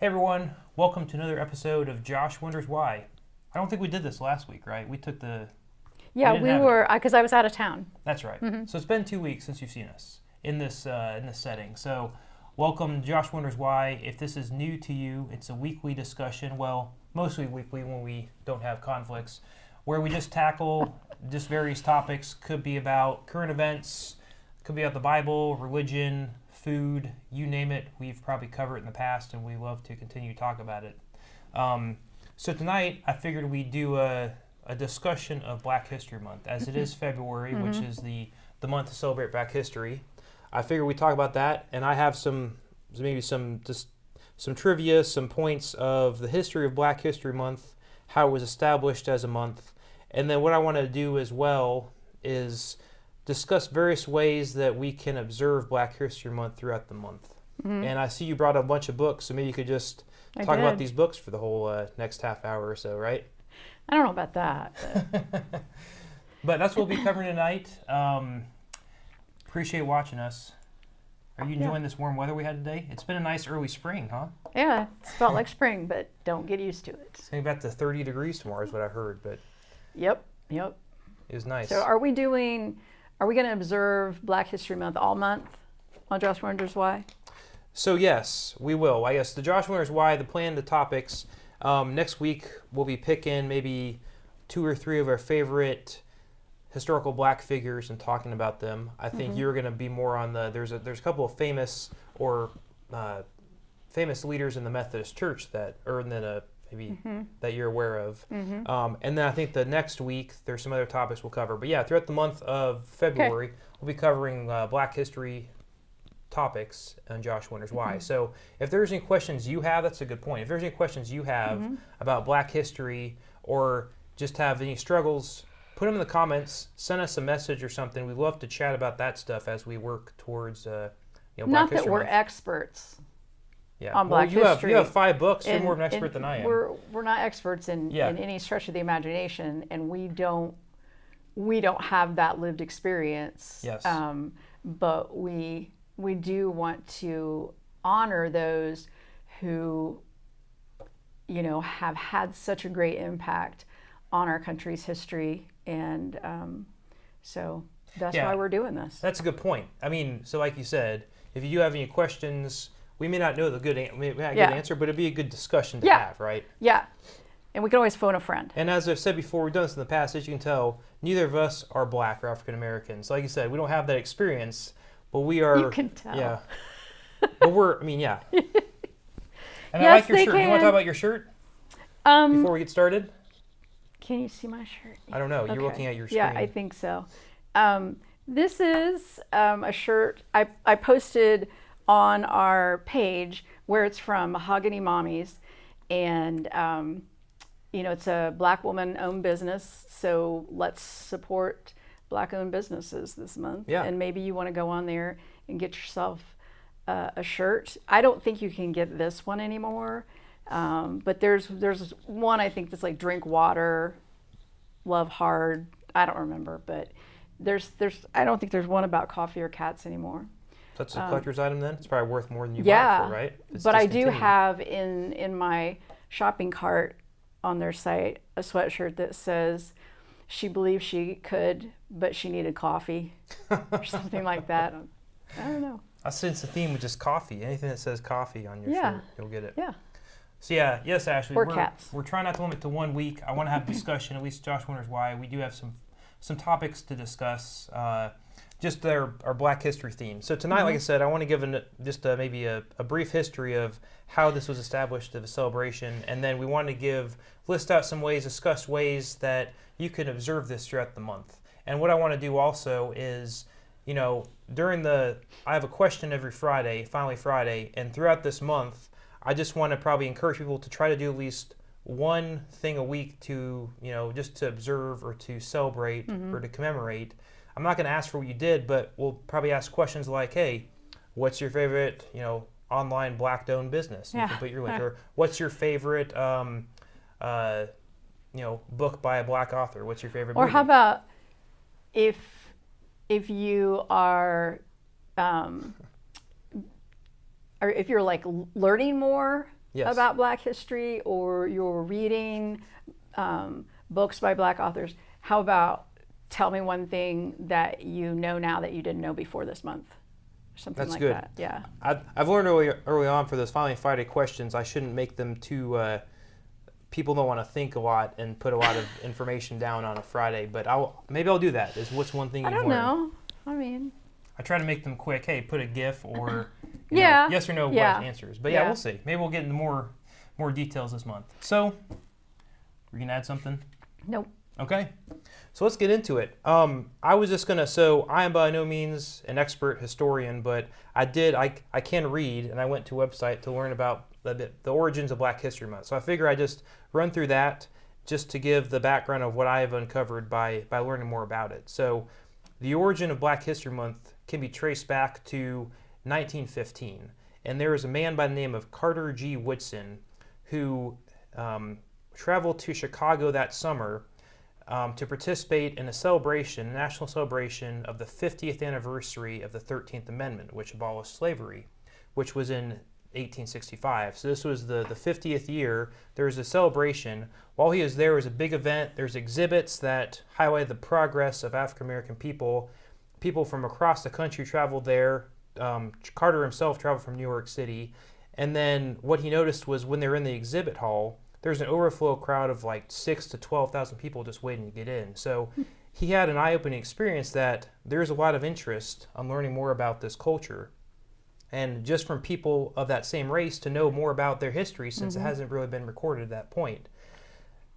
Hey everyone, welcome to another episode of Josh Wonders Why. I don't think we did this last week, right? We Yeah, didn't we have it. were because I was out of town. That's right. So it's been 2 weeks since you've seen us in this setting. So welcome to Josh Wonders Why. If this is new to you, it's a weekly discussion. Well, mostly weekly when we don't have conflicts, where we just tackle just various topics. Could be about current events, could be about the Bible, religion, food, you name it. We've probably covered it in the past, and we love to continue to talk about it. So tonight, I figured we'd do a discussion of Black History Month, as it is February, which is the month to celebrate Black history. I figured we'd talk about that, and I have some trivia, some points of the history of Black History Month, how it was established as a month, and then what I want to do as well is discuss various ways that we can observe Black History Month throughout the month. And I see you brought a bunch of books, so maybe you could just I talk about did. these books for the whole next half hour or so, right? I don't know about that. But that's what we'll be covering tonight. Appreciate watching us. Are you enjoying this warm weather we had today? It's been a nice early spring, huh? Yeah, it's felt like spring, but don't get used to it. It's maybe back to 30 degrees tomorrow is what I heard, but Yep. it was nice. So are we going to observe Black History Month all month on Josh Wonders Why? So yes, we will. I guess the Josh Wonders Why, the plan, the topics. Next week we'll be picking maybe 2 or 3 of our favorite historical Black figures and talking about them. I think you're going to be more on there's a couple of famous leaders in the Methodist Church that that you're aware of. And then I think the next week there's some other topics we'll cover. But yeah, throughout the month of February we'll be covering Black history topics on Josh Wonders Why. So if there's any questions you have, that's a good point. If there's any questions you have about Black history or just have any struggles, put them in the comments, send us a message or something. We'd love to chat about that stuff as we work towards Black Not that History we're Month. experts Yeah. on Well, Black you history. have 5 books. You're and- more of an expert and than I am. We're not experts in any stretch of the imagination, and we don't have that lived experience. Yes. But we do want to honor those who have had such a great impact on our country's history, and so that's Yeah. why we're doing this. That's a good point. I mean, so like you said, if you do have any questions, we may not know the good answer, but it'd be a good discussion to have, right? Yeah, and we can always phone a friend. And as I've said before, we've done this in the past. As you can tell, neither of us are Black or African American. So like you said, we don't have that experience, but we are. You can tell. Yeah. But yeah. And I Yes, like your they shirt. You want to can. talk about your shirt before we get started? Can you see my shirt? I don't know. You're Okay. looking at your screen. Yeah, I think so. This is a shirt I posted on our page where it's from, Mahogany Mommies, and it's a Black woman-owned business. So let's support Black-owned businesses this month. Yeah. And maybe you want to go on there and get yourself a shirt. I don't think you can get this one anymore, but there's one I think that's like drink water, love hard. I don't remember, but I don't think there's one about coffee or cats anymore. That's a collector's item then? It's probably worth more than you bought Yeah, it for, right? It's but I do discontinued. have in my shopping cart on their site a sweatshirt that says she believed she could, but she needed coffee or something like that. I don't know. I sense the theme with just coffee. Anything that says coffee on your Yeah. shirt, you'll get it. Yeah. So yes, Ashley. Or cats. We're trying not to limit to 1 week. I want to have a discussion. At least Josh Wonders Why. We do have some topics to discuss. Just our Black history theme. So tonight, like I said, I want to give maybe a brief history of how this was established as a celebration, and then we want to list out some ways, discuss ways that you can observe this throughout the month. And what I want to do also is, I have a question every Friday, Finally Friday, and throughout this month, I just want to probably encourage people to try to do at least one thing a week to, just to observe or to celebrate or to commemorate. I'm not going to ask for what you did, but we'll probably ask questions like, hey, what's your favorite, online Black-owned business? You Yeah. can put your link. Or what's your favorite, book by a Black author? What's your favorite Or movie? how about if you are or if you're like learning more Yes. about Black history, or you're reading books by Black authors, how about tell me one thing that you know now that you didn't know before this month? Something That's like good. that. Yeah. I've learned early on for those Finally Friday questions, I shouldn't make them too, people don't want to think a lot and put a lot of information down on a Friday, but maybe I'll do that. Is what's one thing I you've don't learned? know. I mean, I try to make them quick. Hey, put a GIF or Yeah. yes or no Yeah. answers. But yeah, Yeah. we'll see. Maybe we'll get into more details this month. So, we're gonna add something. nope. Okay, so let's get into it. I was just gonna. So I am by no means an expert historian, but I can read, and I went to a website to learn about the origins of Black History Month. So I figure I just run through that just to give the background of what I have uncovered by learning more about it. So the origin of Black History Month can be traced back to 1915, and there was a man by the name of Carter G. Woodson who traveled to Chicago that summer to participate in a national celebration of the 50th anniversary of the 13th Amendment, which abolished slavery, which was in 1865. So this was the 50th year. There was a celebration. While he was there, it was a big event. There's exhibits that highlighted the progress of African American people. People from across the country traveled there. Carter himself traveled from New York City. And then what he noticed was when they were in the exhibit hall, there's an overflow crowd of like 6,000 to 12,000 people just waiting to get in. So he had an eye-opening experience that there's a lot of interest on learning more about this culture. And just from people of that same race to know more about their history, since it hasn't really been recorded at that point.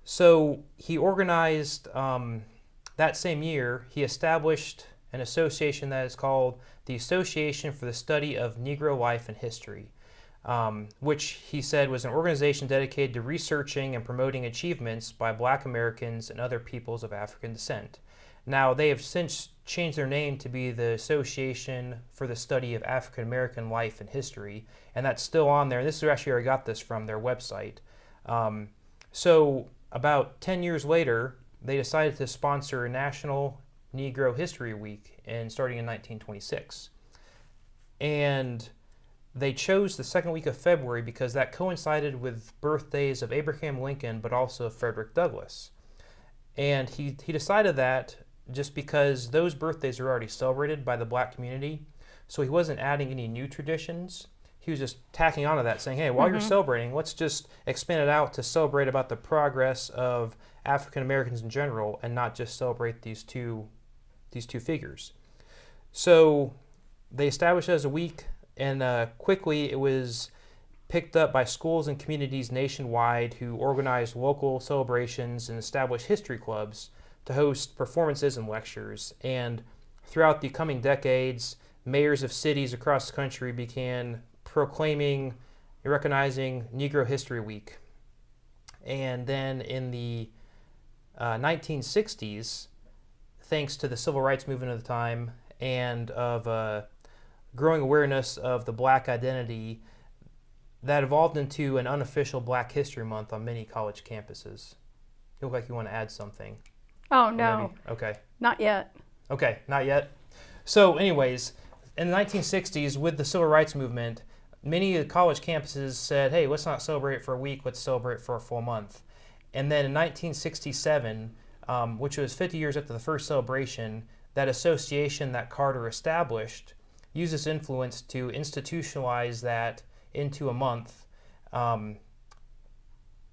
So he organized, that same year, he established an association that is called the Association for the Study of Negro Life and History. Which he said was an organization dedicated to researching and promoting achievements by Black Americans and other peoples of African descent. Now, they have since changed their name to be the Association for the Study of African American Life and History, and that's still on there. This is actually where I got this from, their website. So about 10 years later, they decided to sponsor a National Negro History Week, starting in 1926. And they chose the second week of February because that coincided with birthdays of Abraham Lincoln, but also of Frederick Douglass. And he decided that just because those birthdays were already celebrated by the Black community, so he wasn't adding any new traditions. He was just tacking onto that, saying, hey, while you're celebrating, let's just expand it out to celebrate about the progress of African Americans in general and not just celebrate these two figures. So they established it as a week. And quickly it was picked up by schools and communities nationwide who organized local celebrations and established history clubs to host performances and lectures. And throughout the coming decades, mayors of cities across the country began proclaiming and recognizing Negro History Week. And then in the 1960s, thanks to the civil rights movement of the time and of growing awareness of the Black identity, that evolved into an unofficial Black History Month on many college campuses. You look like you want to add something. Oh, no. Okay. Not yet. Okay, not yet. So anyways, in the 1960s, with the civil rights movement, many of the college campuses said, hey, let's not celebrate it for a week, let's celebrate it for a full month. And then in 1967, which was 50 years after the first celebration, that association that Carter established used this influence to institutionalize that into a month,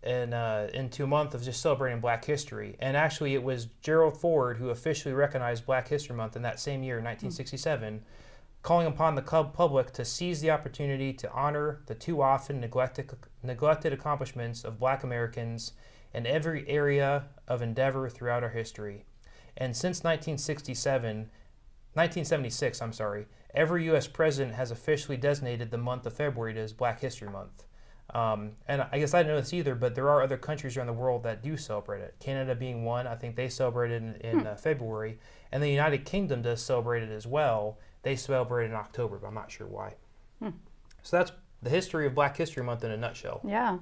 into a month of just celebrating Black history. And actually, it was Gerald Ford who officially recognized Black History Month in that same year, 1967, calling upon the public to seize the opportunity to honor the too often neglected accomplishments of Black Americans in every area of endeavor throughout our history. And since 1976, every U.S. president has officially designated the month of February as Black History Month. And I guess I didn't know this either, but there are other countries around the world that do celebrate it. Canada being one, I think they celebrate it in February. And the United Kingdom does celebrate it as well. They celebrate it in October, but I'm not sure why. So that's the history of Black History Month in a nutshell. Yeah.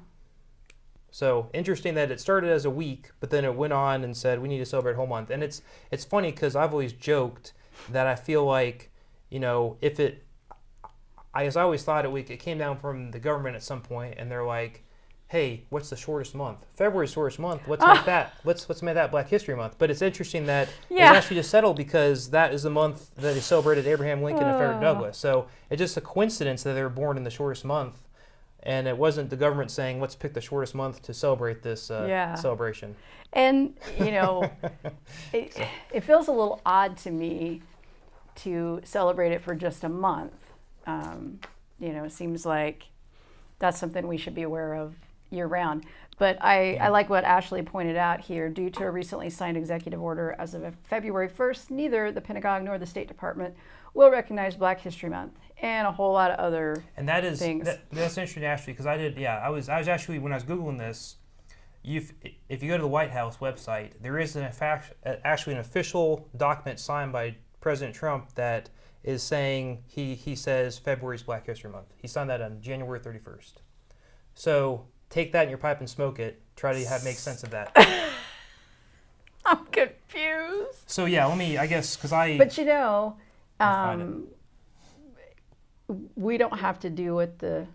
So interesting that it started as a week, but then it went on and said we need to celebrate a whole month. And it's funny because I've always joked that I feel like, if I always thought it came down from the government at some point, and they're like, hey, what's the shortest month? February's the shortest month. Let's make that. Let's make that Black History Month. But it's interesting that it's actually just settled because that is the month that they celebrated Abraham Lincoln and Frederick Douglass. So it's just a coincidence that they were born in the shortest month, and it wasn't the government saying let's pick the shortest month to celebrate this celebration. And it feels a little odd to me to celebrate it for just a month. It seems like that's something we should be aware of year round. But I like what Ashley pointed out here. Due to a recently signed executive order as of February 1st, neither the Pentagon nor the State Department will recognize Black History Month and a whole lot of other things. That's interesting, Ashley, because I was actually, when I was Googling this, if you go to the White House website, there is actually an official document signed by President Trump that is saying he says February's Black History Month. He signed that on January 31st. So take that in your pipe and smoke it. Try to make sense of that. I'm confused. So yeah, I guess, because But we don't have to do what the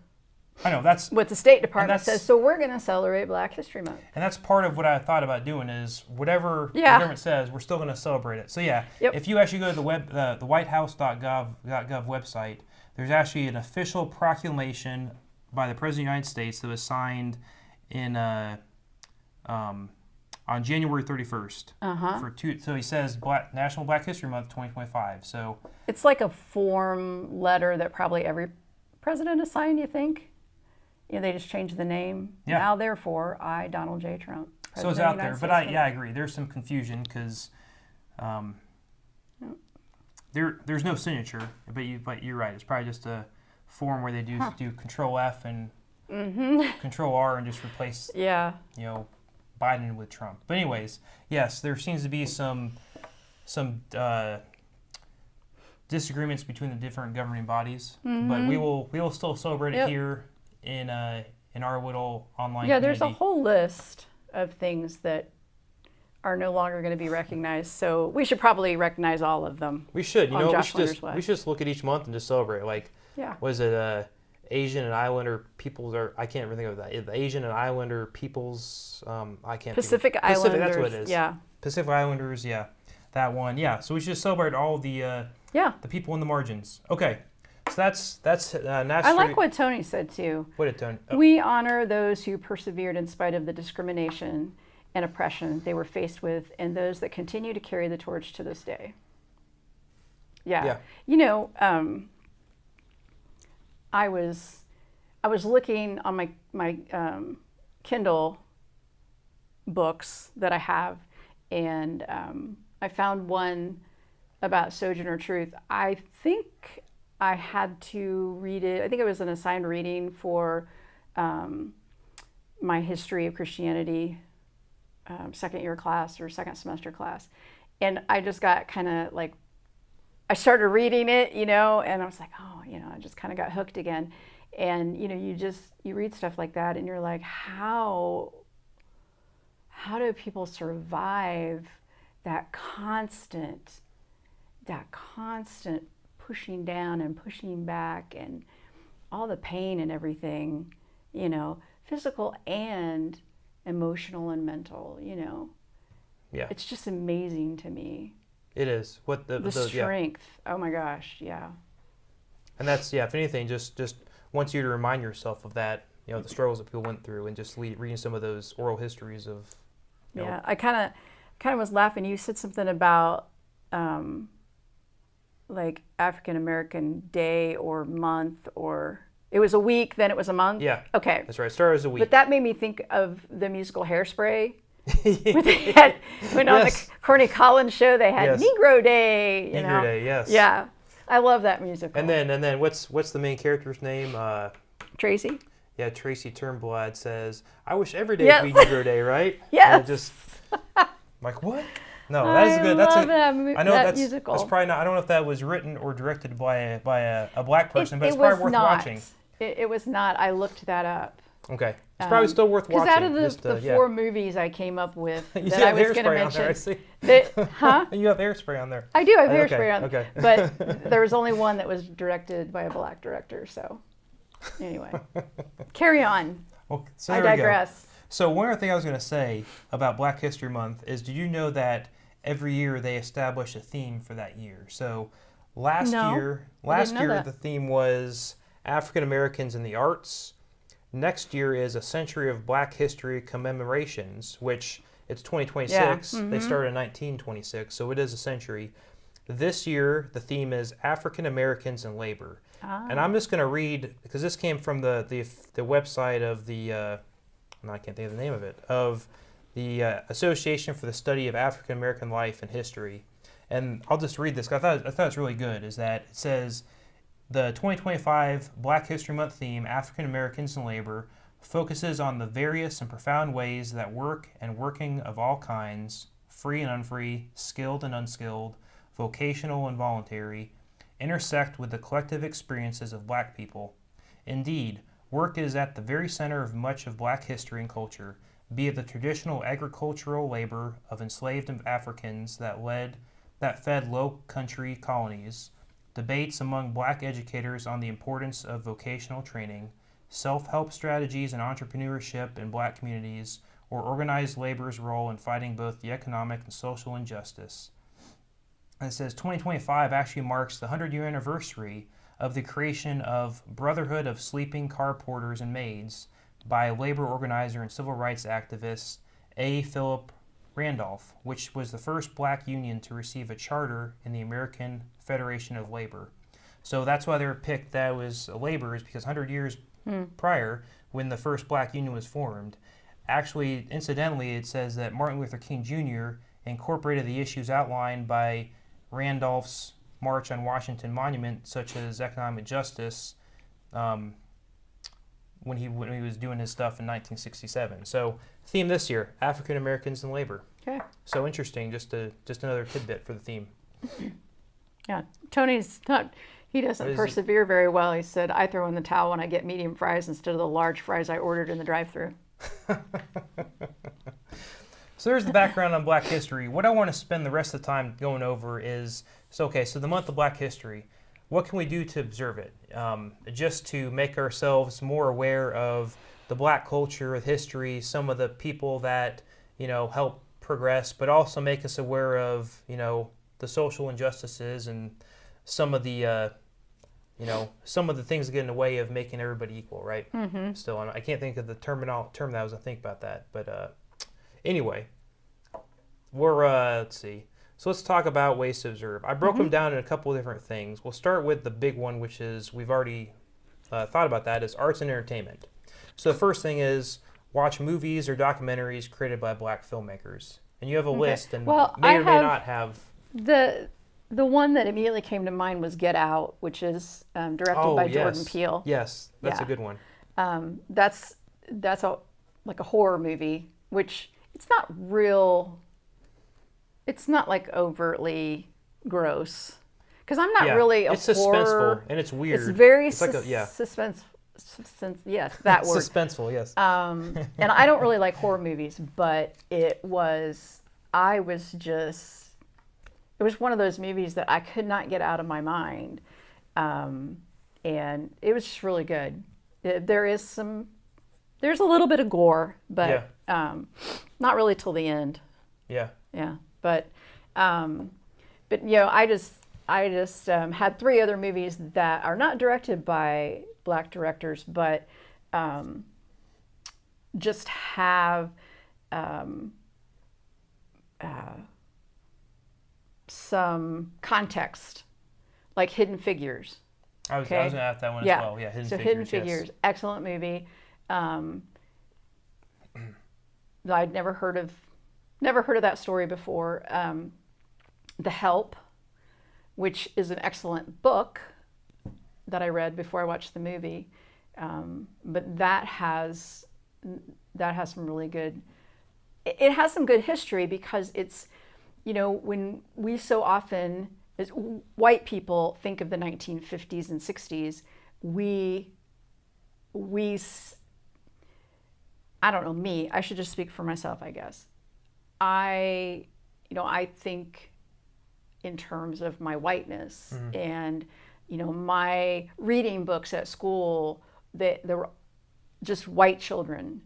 State Department says. So we're going to celebrate Black History Month. And that's part of what I thought about doing is whatever the government says, we're still going to celebrate it. So yeah, if you actually go to the whitehouse.gov website, there's actually an official proclamation by the President of the United States that was signed in on January 31st. So he says National Black History Month 2025. So it's like a form letter that probably every president has signed, you think? They just changed the name. Yeah. Now, therefore, I, Donald J. Trump. So it's out there. But I agree. There's some confusion because there's no signature. But you're right. It's probably just a form where they do Control F and Control R and just replace Biden with Trump. But anyways, yes, there seems to be some disagreements between the different governing bodies. But we will still celebrate it here in our little online community. There's a whole list of things that are no longer going to be recognized. So we should probably recognize all of them. We should. We should just look at each month and just celebrate. Was it Asian and Islander peoples? Or I can't really think of that. The Asian and Islander peoples. I can't. Pacific Islanders. That's what it is. Yeah. Pacific Islanders. Yeah, that one. Yeah. So we should just celebrate all the people in the margins. Okay. So that's I like what Tony said too. What did Tony? Oh. We honor those who persevered in spite of the discrimination and oppression they were faced with, and those that continue to carry the torch to this day. Yeah. I was looking on my Kindle books that I have, and I found one about Sojourner Truth. I think I had to read it. I think it was an assigned reading for my history of Christianity second year class or second semester class. And I just got kind of like, I started reading it, and I was like, I just kind of got hooked again. And, you read stuff like that and you're like, how do people survive that constant pushing down and pushing back and all the pain and everything, physical and emotional and mental, Yeah. It's just amazing to me. It is. What the strength. Yeah. Oh my gosh, yeah. And that's, if anything, just wants you to remind yourself of that, the struggles that people went through and just reading some of those oral histories of, Yeah, I kind of was laughing. You said something about like African American Day or month, or it was a week, then it was a month? Yeah. Okay. That's right. It started as a week. But that made me think of the musical Hairspray. When on the Corny Collins show they had Negro Day. Negro Day, yes. Yeah. I love that musical. And then what's the main character's name? Tracy? Yeah, Tracy Turnblad says, I wish every day could be Negro Day, right? Yes. Like, what? No, that is good. That's that musical. That's probably not. I don't know if that was written or directed by a black person, but it's probably worth watching. It was not. I looked that up. Okay, it's probably still worth watching. Because out of just, the yeah. 4 movies I came up with You that I have was going to hairspray on there, I mention, see. huh? You have hairspray on there. I do have Okay, hairspray on, okay. but there was only one that was directed by a black director. So anyway, carry on. Well, so I there we go. digress. So one other thing I was going to say about Black History Month is, did you know that every year they establish a theme for that year? So last No, year I didn't know that. the theme was African Americans in the arts. Next year is a century of Black history commemorations, which it's 2026. Yeah, They started in 1926, so it is a century. This year the theme is African Americans in labor. And I'm just going to read, because this came from the website of the I can't think of the name of it, of the Association for the Study of African American Life and History. And I'll just read this, because I thought it's really good, is that it says, the 2025 Black History Month theme, African Americans in Labor, focuses on the various and profound ways that work and working of all kinds, free and unfree, skilled and unskilled, vocational and voluntary, intersect with the collective experiences of Black people. Indeed, work is at the very center of much of Black history and culture, be it the traditional agricultural labor of enslaved Africans that fed low country colonies, debates among Black educators on the importance of vocational training, self-help strategies and entrepreneurship in Black communities, or organized labor's role in fighting both the economic and social injustice. And it says 2025 actually marks the 100-year anniversary of the creation of Brotherhood of Sleeping Car Porters and Maids by labor organizer and civil rights activist A. Philip Randolph, which was the first Black union to receive a charter in the American Federation of Labor. So that's why they were picked that was labor, is because 100 years prior, when the first Black union was formed, actually, incidentally, it says that Martin Luther King Jr. incorporated the issues outlined by Randolph's March on Washington Monument, such as economic justice, when he was doing his stuff in 1967. So, theme this year: African Americans in labor. Okay. So interesting. Just another tidbit for the theme. Yeah, Tony's not. He doesn't persevere very well. He said, "I throw in the towel when I get medium fries instead of the large fries I ordered in the drive-thru." So there's the background on Black history. What I want to spend the rest of the time going over is, so the month of Black history, what can we do to observe it? Just to make ourselves more aware of the Black culture, the history, some of the people that, help progress, but also make us aware of, the social injustices and some of the, some of the things that get in the way of making everybody equal, right? Mm-hmm. Still, I can't think of the term that I was going to think about that, but anyway, let's see. So let's talk about ways to observe. I broke them down in a couple of different things. We'll start with the big one, which is, we've already thought about that, is arts and entertainment. So the first thing is watch movies or documentaries created by Black filmmakers. And you have a list, and may or may not have... The one that immediately came to mind was Get Out, which is directed by Jordan Peele. Yes, that's a good one. That's like a horror movie, which it's not real. It's not like overtly gross, because I'm not really a it's horror. Suspenseful and it's weird. It's very suspense. Yes, that word. Suspenseful, yes. And I don't really like horror movies, but it was one of those movies that I could not get out of my mind, and it was just really good. There's a little bit of gore, but not really till the end. Yeah. Yeah, but I just had 3 other movies that are not directed by Black directors, but just have some context, like Hidden Figures. I was going to ask that one as well. Yeah, Hidden Figures, excellent movie. I'd never heard of that story before. The Help, which is an excellent book that I read before I watched the movie, but that has some really good. It has some good history, because it's, when we so often, as white people, think of the 1950s and 60s, we I don't know, me, I should just speak for myself, I guess. I think in terms of my whiteness and, my reading books at school, that there were just white children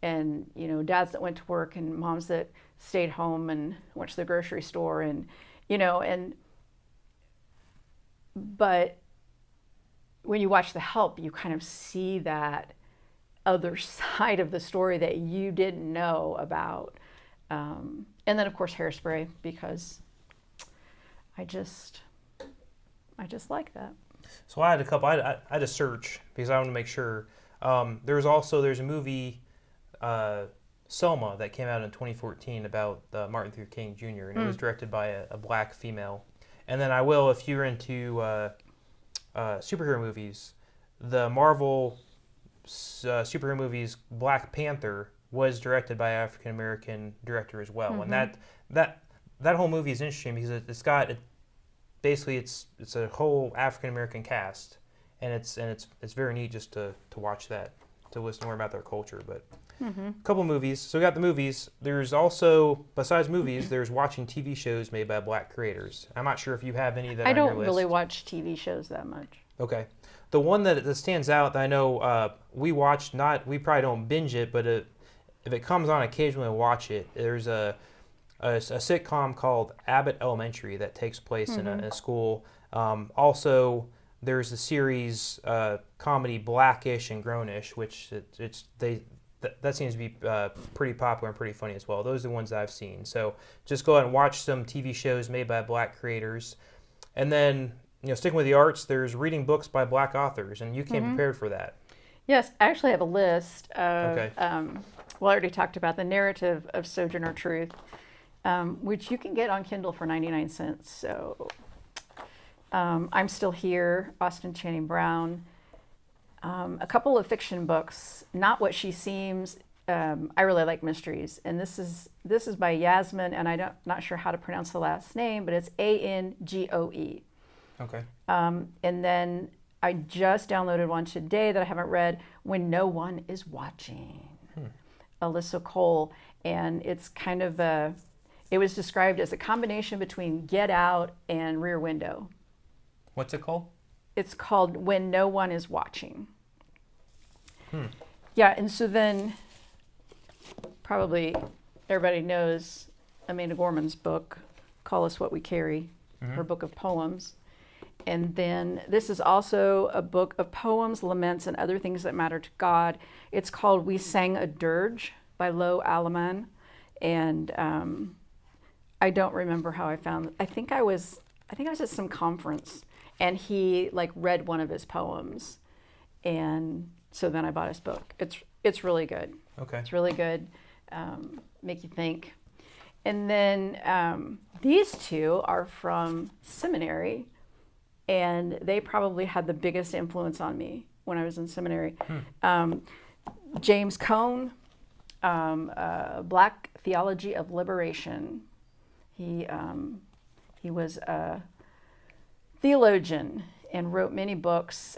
and, dads that went to work and moms that stayed home and went to the grocery store but when you watch The Help, you kind of see that other side of the story that you didn't know about. And then of course Hairspray, because I just like that. So I had a couple. I had a search because I wanted to make sure. There's a movie, Selma, that came out in 2014 about Martin Luther King Jr. and it was directed by a black female. And then if you're into superhero movies, the Marvel superhero movies Black Panther was directed by an African American director as well. And that whole movie is interesting because it's a whole African American cast, and it's very neat just to watch that, to listen more about their culture. But a couple movies. So we got the movies. There's also, besides movies, there's watching TV shows made by black creators. I'm not sure if you have any that I on your don't list. really watch TV shows that much. Okay. The one that stands out that I know we watched, we probably don't binge it, but if it comes on occasionally, we'll watch it. There's a sitcom called Abbott Elementary that takes place in a school. Also, there's the series comedy Blackish and Grownish, which that seems to be pretty popular and pretty funny as well. Those are the ones that I've seen. So just go out and watch some TV shows made by black creators. And then, sticking with the arts, there's reading books by black authors, and you came prepared for that. Yes, I actually have a list of, Okay. I already talked about the narrative of Sojourner Truth, which you can get on Kindle for 99 cents. So I'm Still Here, Austin Channing Brown. A couple of fiction books, Not What She Seems. I really like mysteries, and this is by Yasmin, and not sure how to pronounce the last name, but it's Angoe. Okay. And then I just downloaded one today that I haven't read, When No One Is Watching. Alyssa Cole, and it's kind of it was described as a combination between Get Out and Rear Window. What's it called? It's called When No One Is Watching. Yeah, and so then probably everybody knows Amanda Gorman's book, Call Us What We Carry, her book of poems. And then this is also a book of poems, laments, and other things that matter to God. It's called We Sang a Dirge by Lo Alaman. And I don't remember how I found it. I think I was at some conference and he read one of his poems. And so then I bought his book. It's really good. Okay. It's really good. Make you think. And then these two are from seminary, and they probably had the biggest influence on me when I was in seminary. James Cone, Black Theology of Liberation. He was a theologian and wrote many books.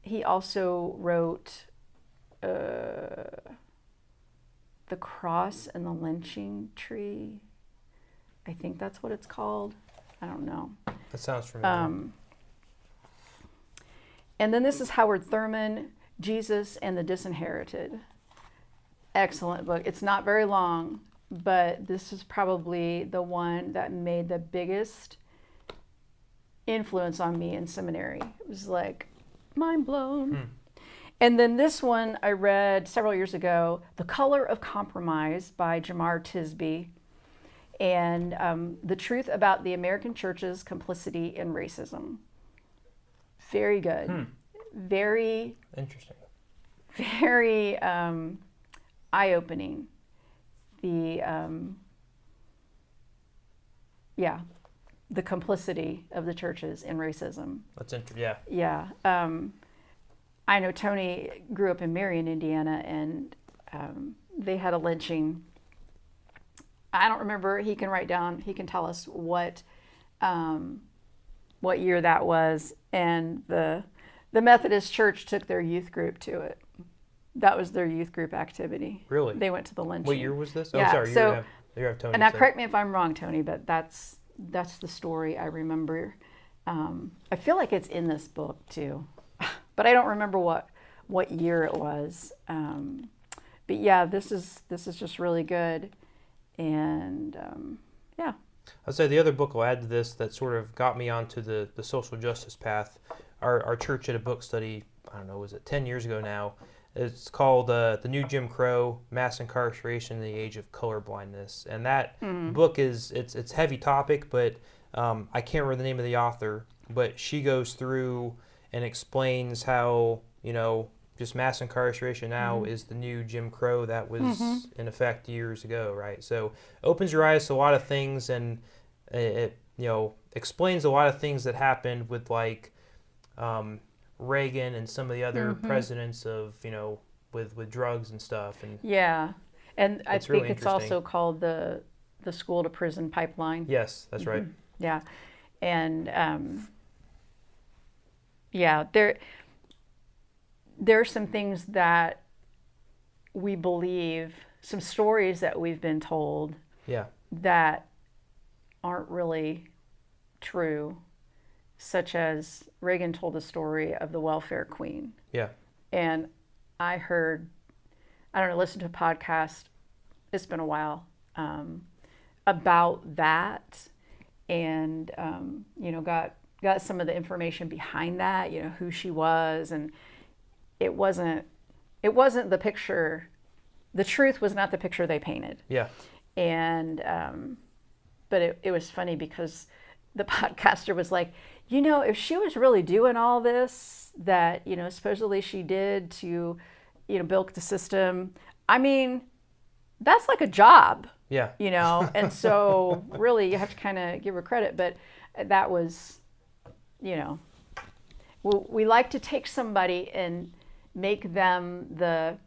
He also wrote The Cross and the Lynching Tree. I think that's what it's called. I don't know. That sounds familiar. And then this is Howard Thurman, Jesus and the Disinherited. Excellent book. It's not very long, but this is probably the one that made the biggest influence on me in seminary. It was mind blown. And then this one I read several years ago, The Color of Compromise by Jamar Tisby, and The Truth About the American Church's Complicity in Racism. Very good. Very interesting. Very eye-opening. The complicity of the churches in racism. That's interesting. Yeah. Yeah. I know Tony grew up in Marion, Indiana, and they had a lynching. I don't remember. He can tell us what year that was. And the Methodist Church took their youth group to it. That was their youth group activity. Really? They went to the lynching. What year was this? Yeah, Oh, sorry. so- you have Tony. And now say. correct me if I'm wrong, Tony, but that's the story I remember. I feel like it's in this book too, but I don't remember what year it was. But yeah, this is just really good, and yeah. I'd say the other book I'll add to this that sort of got me onto the social justice path. Our church did a book study, I don't know, was it 10 years ago now? It's called The New Jim Crow, Mass Incarceration in the Age of Colorblindness. And that book it's heavy topic, but I can't remember the name of the author, but she goes through and explains how, just mass incarceration now is the new Jim Crow that was in effect years ago, right? So opens your eyes to a lot of things, and it explains a lot of things that happened with like Reagan and some of the other presidents of with drugs and stuff. And yeah, and I it's think really it's also called the school to prison pipeline. Yes, that's right. Yeah, and yeah, there are some things that we believe, some stories that we've been told Yeah, that aren't really true, such as Reagan told the story of the welfare queen. yeah, And I listened to a podcast, it's been a while, about that, and got some of the information behind that, who she was, and it wasn't the picture. The truth was not the picture they painted. yeah, And but it was funny because the podcaster was like, if she was really doing all this that supposedly she did to bilk the system, I mean, that's like a job. yeah. And so really you have to kind of give her credit, but that was, we like to take somebody and make them the,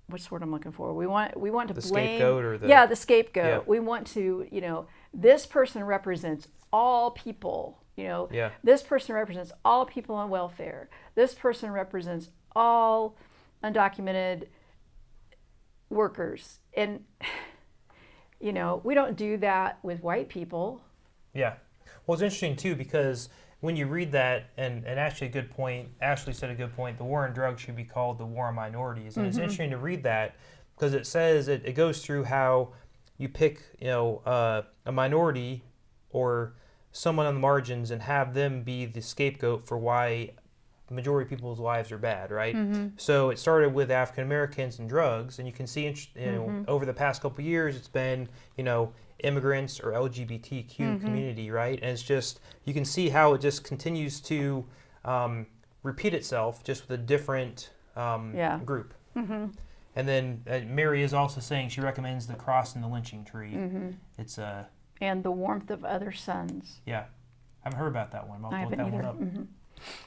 what's the word I'm looking for? We want to blame The scapegoat or the the scapegoat. Yeah. We want to, this person represents all people. Yeah. This person represents all people on welfare. This person represents all undocumented workers. And, we don't do that with white people. Yeah. Well, it's interesting, too, because when you read that, and actually a good point, Ashley said a good point, the war on drugs should be called the war on minorities. And it's interesting to read that because it says, it goes through how you pick, a minority or someone on the margins and have them be the scapegoat for why the majority of people's lives are bad, right? So it started with African Americans and drugs, and you can see, over the past couple of years, it's been, immigrants or LGBTQ community, right? And it's just, you can see how it just continues to repeat itself just with a different group. And then Mary is also saying she recommends the cross and the lynching tree. It's And the warmth of other suns. yeah, I haven't heard about that one. I'll I look haven't that either. one up.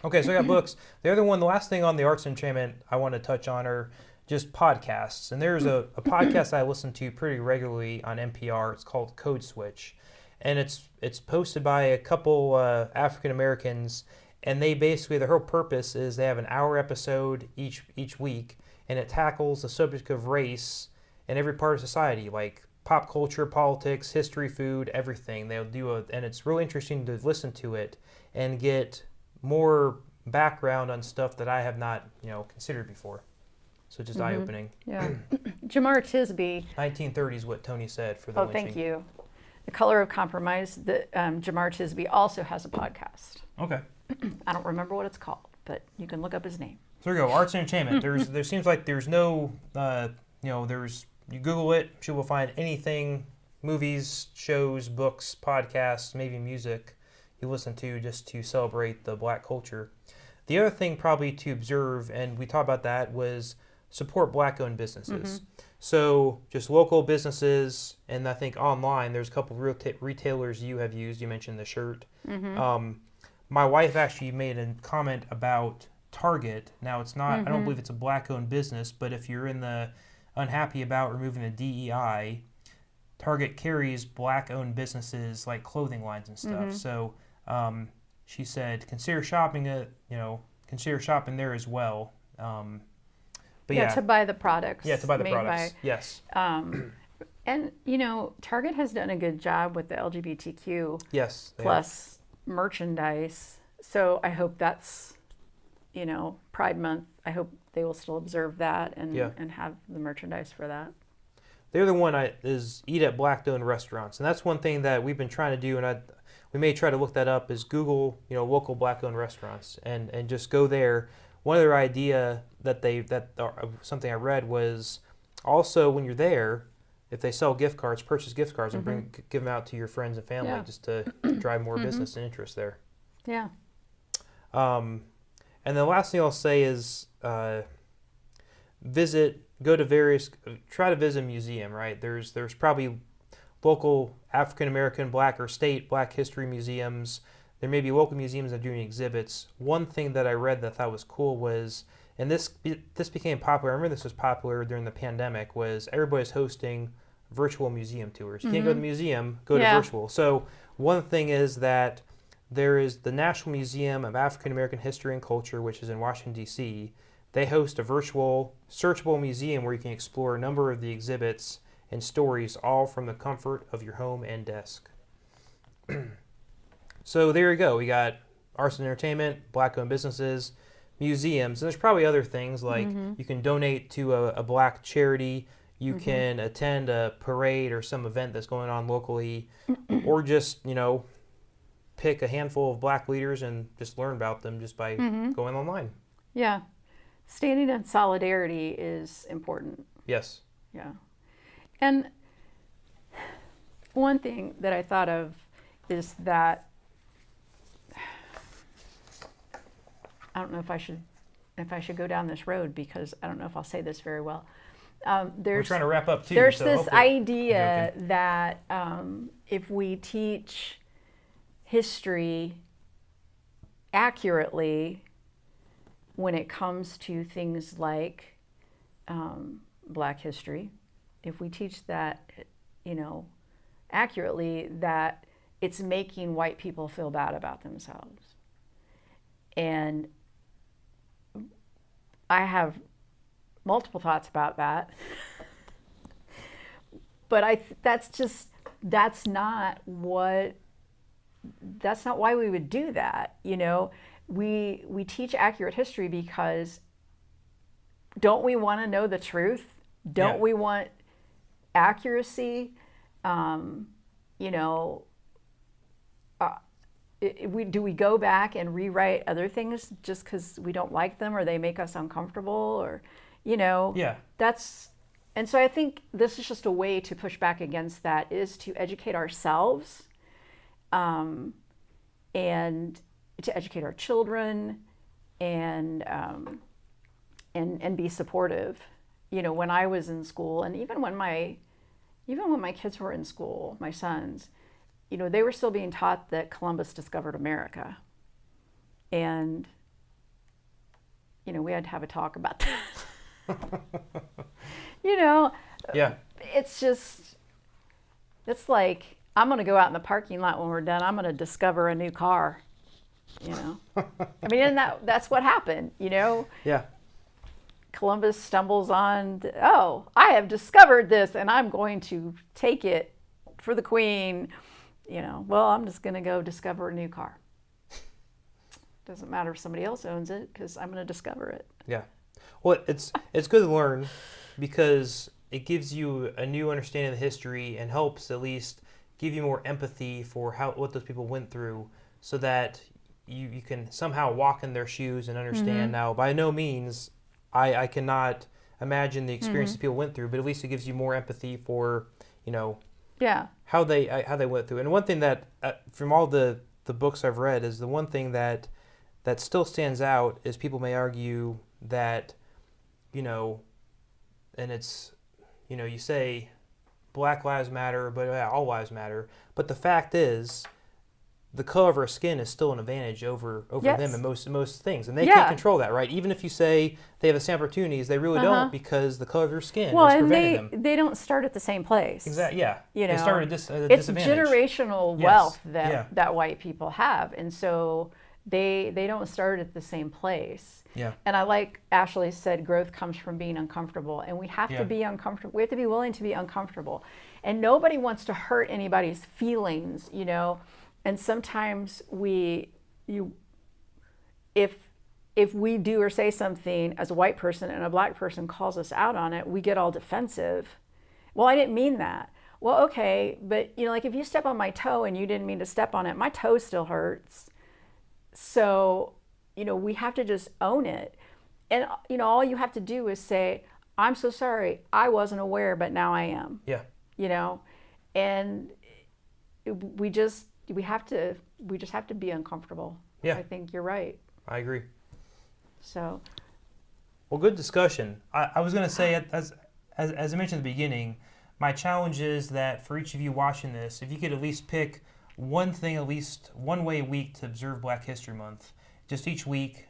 Okay, so I got books. The other one, the last thing on the arts and entertainment I want to touch on are just podcasts. And there's a podcast I listen to pretty regularly on NPR. It's called Code Switch. And it's posted by a couple African Americans. And they basically, their whole purpose is they have an hour episode each week. And it tackles the subject of race in every part of society, like pop culture, politics, history, food, everything. They'll do and it's really interesting to listen to it and get more background on stuff that I have not, considered before. So just eye-opening. Yeah. Jamar Tisby. 1930s, what Tony said for the lynching. Thank you. The Color of Compromise. Jamar Tisby also has a podcast. Okay. I don't remember what it's called, but you can look up his name. So there you go. Arts and entertainment. There seems like there's no, you Google it, you will find anything, movies, shows, books, podcasts, maybe music you listen to just to celebrate the black culture. The other thing probably to observe, and we talked about that, was support black-owned businesses. So just local businesses, and I think online, there's a couple of retailers you have used. You mentioned the shirt. My wife actually made a comment about Target. Now, it's not, I don't believe it's a black-owned business, but if you're unhappy about removing the DEI, Target carries black-owned businesses like clothing lines and stuff. So she said, consider shopping at consider shopping there as well. But Yeah, yeah, to buy the products. yeah, to buy the made products. by- Yes, And Target has done a good job with the LGBTQ yes. they have. plus merchandise. So I hope that's, Pride Month. I hope they will still observe that and Yeah. and have the merchandise for that. The other one is eat at black-owned restaurants, and that's one thing that we've been trying to do, and we may try to look that up. Is Google, local black-owned restaurants, and just go there. One other idea something I read was also when you're there, if they sell gift cards, purchase gift cards and give them out to your friends and family Yeah. just to drive more business and interest there. Yeah. And the last thing I'll say is try to visit a museum, right? There's probably local African American, Black history museums. There may be local museums that are doing exhibits. One thing that I read that I thought was cool was, and this became popular, I remember this was popular during the pandemic, was everybody's hosting virtual museum tours. You can't go to the museum, go to virtual. So one thing is that there is the National Museum of African American History and Culture, which is in Washington, D.C. They host a virtual, searchable museum where you can explore a number of the exhibits and stories, all from the comfort of your home and desk. So there you go. We got arts and entertainment, black-owned businesses, museums, and there's probably other things like you can donate to a black charity, you can attend a parade or some event that's going on locally, or just, pick a handful of black leaders and just learn about them just by going online. Yeah. Standing in solidarity is important. Yes. Yeah. And one thing that I thought of is that I don't know if I should go down this road because I don't know if I'll say this very well. We're trying to wrap up too. There's so this hopefully- idea that if we teach history accurately when it comes to things like Black history, if we teach that, accurately, that it's making white people feel bad about themselves. And I have multiple thoughts about that. But that's not why we would do that. We teach accurate history because don't we want to know the truth? Don't we want accuracy? Do we go back and rewrite other things just because we don't like them or they make us uncomfortable or, Yeah. And so I think this is just a way to push back against that, is to educate ourselves and to educate our children and be supportive. When I was in school, and even when my kids were in school, my sons, they were still being taught that Columbus discovered America. And, we had to have a talk about that. Yeah. It's like, I'm going to go out in the parking lot when we're done. I'm going to discover a new car, I mean, and that's what happened, Yeah. Columbus stumbles on, I have discovered this and I'm going to take it for the Queen. I'm just going to go discover a new car. Doesn't matter if somebody else owns it because I'm going to discover it. Yeah. Well, it's good to learn because it gives you a new understanding of the history and helps at least give you more empathy for what those people went through so that you can somehow walk in their shoes and understand. Now, by no means, I cannot imagine the experiences people went through, but at least it gives you more empathy for, how they went through. And one thing that, from all the books I've read, is the one thing that still stands out is people may argue that, and it's, you say Black Lives Matter, but all lives matter. But the fact is, the color of our skin is still an advantage over them in most things, and they can't control that, right? Even if you say they have the same opportunities, they really don't, because the color of their skin is preventing them. They don't start at the same place. Exactly. Yeah. They start at a it's disadvantage. generational wealth that white people have, and so they don't start at the same place. Yeah. And I like Ashley said, growth comes from being uncomfortable, and we have Yeah. to be uncomfortable. We have to be willing to be uncomfortable, and nobody wants to hurt anybody's feelings, you know. And sometimes if we do or say something as a white person and a black person calls us out on it, we get all defensive. Well, I didn't mean that. Well, okay, but you know, like if you step on my toe and you didn't mean to step on it, my toe still hurts. So, you know, we have to just own it. And you know, all you have to do is say, I'm so sorry, I wasn't aware, but now I am. Yeah. You know, and we just have to be uncomfortable. Yeah. I think you're right. I agree. So, well, good discussion. I was going to say, as I mentioned at the beginning, my challenge is that for each of you watching this, if you could at least pick one thing, at least one way a week to observe Black History Month, just each week,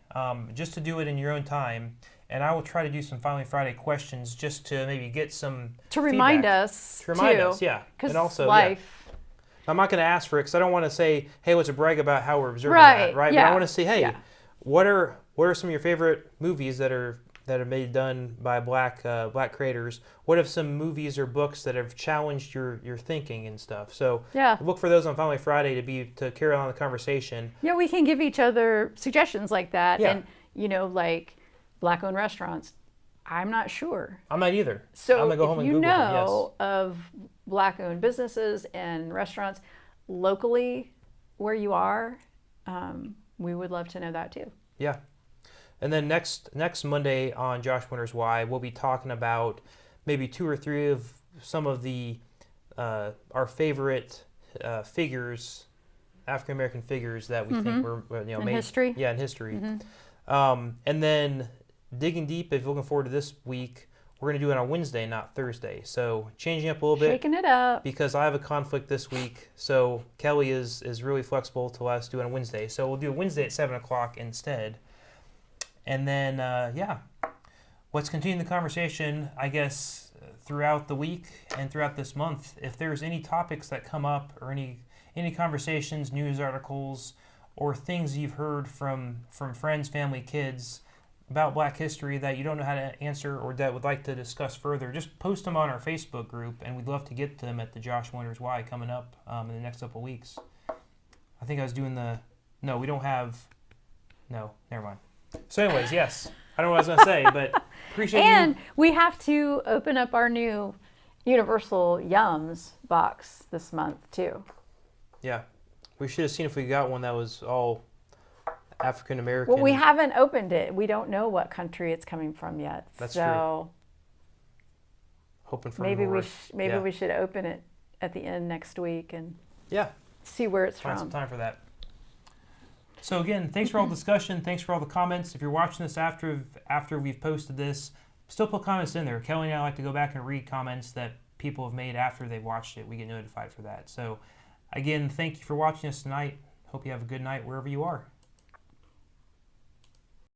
just to do it in your own time. And I will try to do some Finally Friday questions just to maybe get some to remind feedback. us, To remind too, us, yeah. because And also, life. yeah. I'm not going to ask for it because I don't want to say, hey, let's brag about how we're observing Right, that, right? yeah. But I want to say, hey, Yeah. what are some of your favorite movies that are made done by black creators? What are some movies or books that have challenged your thinking and stuff? So Yeah. look for those on Finally Friday to carry on the conversation. Yeah, we can give each other suggestions like that. Yeah. And, you know, like black-owned restaurants, I'm not sure. I'm not either. So I'm gonna go if home and you Google them, know of black-owned businesses and restaurants locally where you are, we would love to know that too. Yeah. And then next Monday on Josh Winters Why, we'll be talking about maybe 2 or 3 of some of the our favorite figures, African American figures that we think were In made history? Yeah, in history. And then digging deep, if you're looking forward to this week, we're going to do it on Wednesday, not Thursday. So changing up a little bit. Shaking it up. Because I have a conflict this week, so Kelly is really flexible to let us do it on Wednesday. So we'll do it Wednesday at 7 o'clock instead. And then, let's continue the conversation, I guess, throughout the week and throughout this month. If there's any topics that come up or any conversations, news articles, or things you've heard from friends, family, kids about Black history that you don't know how to answer or that would like to discuss further, just post them on our Facebook group, and we'd love to get to them at the Josh Winters Why coming up in the next couple of weeks. I think I was doing no, we don't have, no, never mind. So anyways, yes, I don't know what I was going to say, but appreciate And we have to open up our new Universal Yums box this month too. Yeah, we should have seen if we got one that was all African American. Well, we haven't opened it. We don't know what country it's coming from yet. That's so hoping for maybe more. we should open it at the end next week and Yeah, see where it's find from. some time for that. So again, thanks for all the discussion. Thanks for all the comments. If you're watching this after we've posted this, still put comments in there. Kelly and I like to go back and read comments that people have made after they've watched it. We get notified for that. So again, thank you for watching us tonight. Hope you have a good night wherever you are.